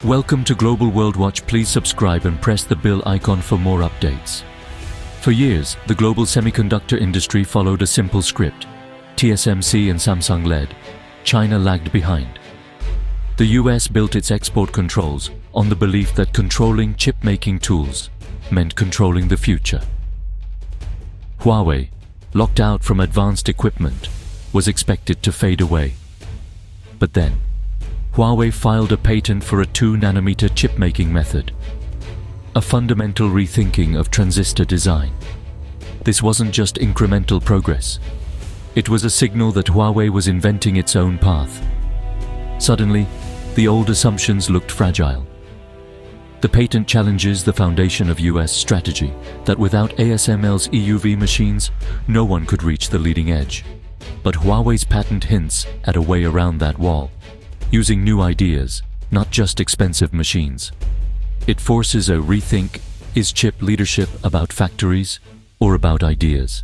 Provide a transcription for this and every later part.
Welcome to Global World Watch. Please subscribe and press the bell icon for more updates. For years, the global semiconductor industry followed a simple script. TSMC and Samsung led. China lagged behind. The US built its export controls on the belief that controlling chip-making tools meant controlling the future. Huawei, locked out from advanced equipment, was expected to fade away. But then, Huawei filed a patent for a 2-nanometer chip-making method, a fundamental rethinking of transistor design. This wasn't just incremental progress. It was a signal that Huawei was inventing its own path. Suddenly, the old assumptions looked fragile. The patent challenges the foundation of US strategy that without ASML's EUV machines, no one could reach the leading edge. But Huawei's patent hints at a way around that wall, using new ideas, not just expensive machines. It forces a rethink: is chip leadership about factories or about ideas?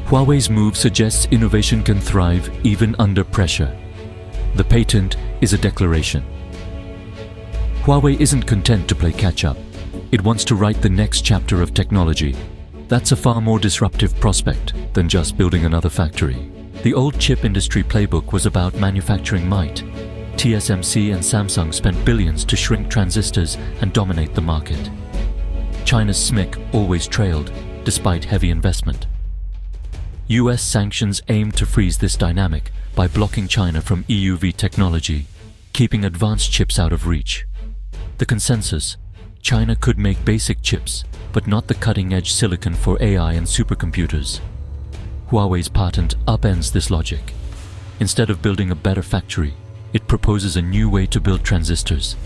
Huawei's move suggests innovation can thrive even under pressure. The patent is a declaration. Huawei isn't content to play catch-up. It wants to write the next chapter of technology. That's a far more disruptive prospect than just building another factory. The old chip industry playbook was about manufacturing might. TSMC and Samsung spent billions to shrink transistors and dominate the market. China's SMIC always trailed, despite heavy investment. US sanctions aimed to freeze this dynamic by blocking China from EUV technology, keeping advanced chips out of reach. The consensus: China could make basic chips, but not the cutting-edge silicon for AI and supercomputers. Huawei's patent upends this logic. Instead of building a better factory, it proposes a new way to build transistors,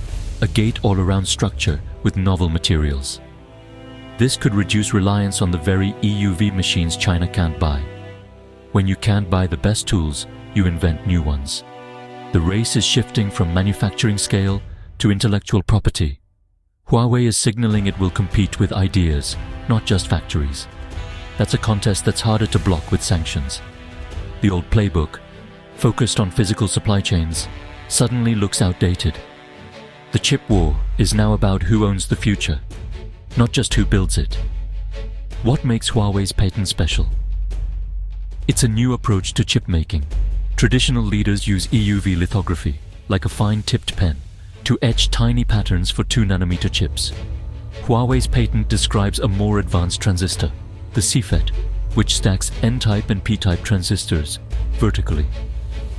a gate-all-around structure with novel materials. This could reduce reliance on the very EUV machines China can't buy. When you can't buy the best tools, you invent new ones. The race is shifting from manufacturing scale to intellectual property. Huawei is signaling it will compete with ideas, not just factories. That's a contest that's harder to block with sanctions. The old playbook, focused on physical supply chains, suddenly looks outdated. The chip war is now about who owns the future, not just who builds it. What makes Huawei's patent special? It's a new approach to chip making. Traditional leaders use EUV lithography, like a fine-tipped pen, to etch tiny patterns for 2-nanometer chips. Huawei's patent describes a more advanced transistor, the CFET, which stacks N-type and P-type transistors vertically.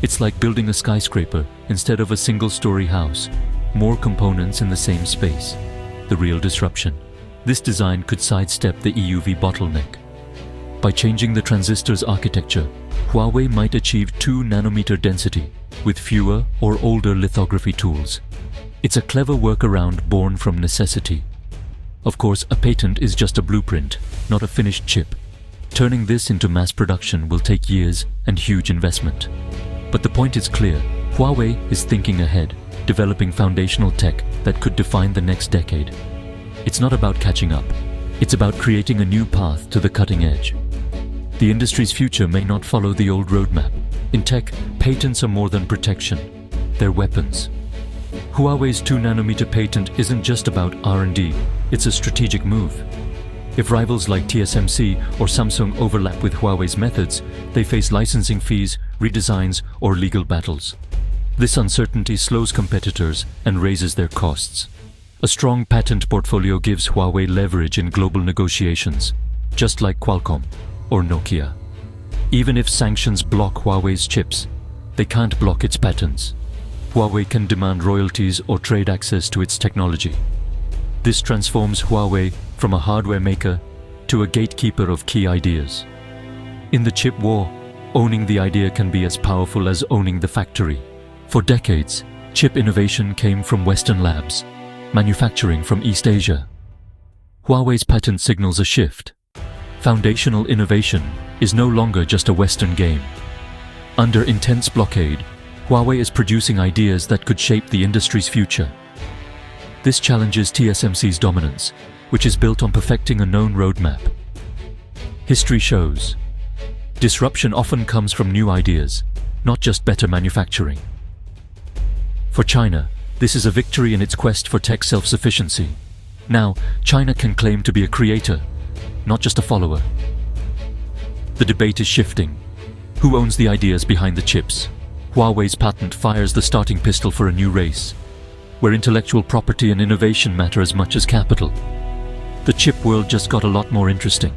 It's like building a skyscraper instead of a single-story house, more components in the same space. The real disruption. This design could sidestep the EUV bottleneck. By changing the transistor's architecture, Huawei might achieve 2-nanometer density with fewer or older lithography tools. It's a clever workaround born from necessity. Of course, a patent is just a blueprint, not a finished chip. Turning this into mass production will take years and huge investment. But the point is clear: Huawei is thinking ahead, developing foundational tech that could define the next decade. It's not about catching up. It's about creating a new path to the cutting edge. The industry's future may not follow the old roadmap. In tech, patents are more than protection. They're weapons. Huawei's 2-nanometer patent isn't just about R&D, it's a strategic move. If rivals like TSMC or Samsung overlap with Huawei's methods, they face licensing fees, redesigns, or legal battles. This uncertainty slows competitors and raises their costs. A strong patent portfolio gives Huawei leverage in global negotiations, just like Qualcomm or Nokia. Even if sanctions block Huawei's chips, they can't block its patents. Huawei can demand royalties or trade access to its technology. This transforms Huawei from a hardware maker to a gatekeeper of key ideas. In the chip war, owning the idea can be as powerful as owning the factory. For decades, chip innovation came from Western labs, manufacturing from East Asia. Huawei's patent signals a shift. Foundational innovation is no longer just a Western game. Under intense blockade, Huawei is producing ideas that could shape the industry's future. This challenges TSMC's dominance, which is built on perfecting a known roadmap. History shows disruption often comes from new ideas, not just better manufacturing. For China, This is a victory in its quest for tech self-sufficiency. Now, China can claim to be a creator, not just a follower. The debate is shifting. Who owns the ideas behind the chips? Huawei's patent fires the starting pistol for a new race, where intellectual property and innovation matter as much as capital. The chip world just got a lot more interesting.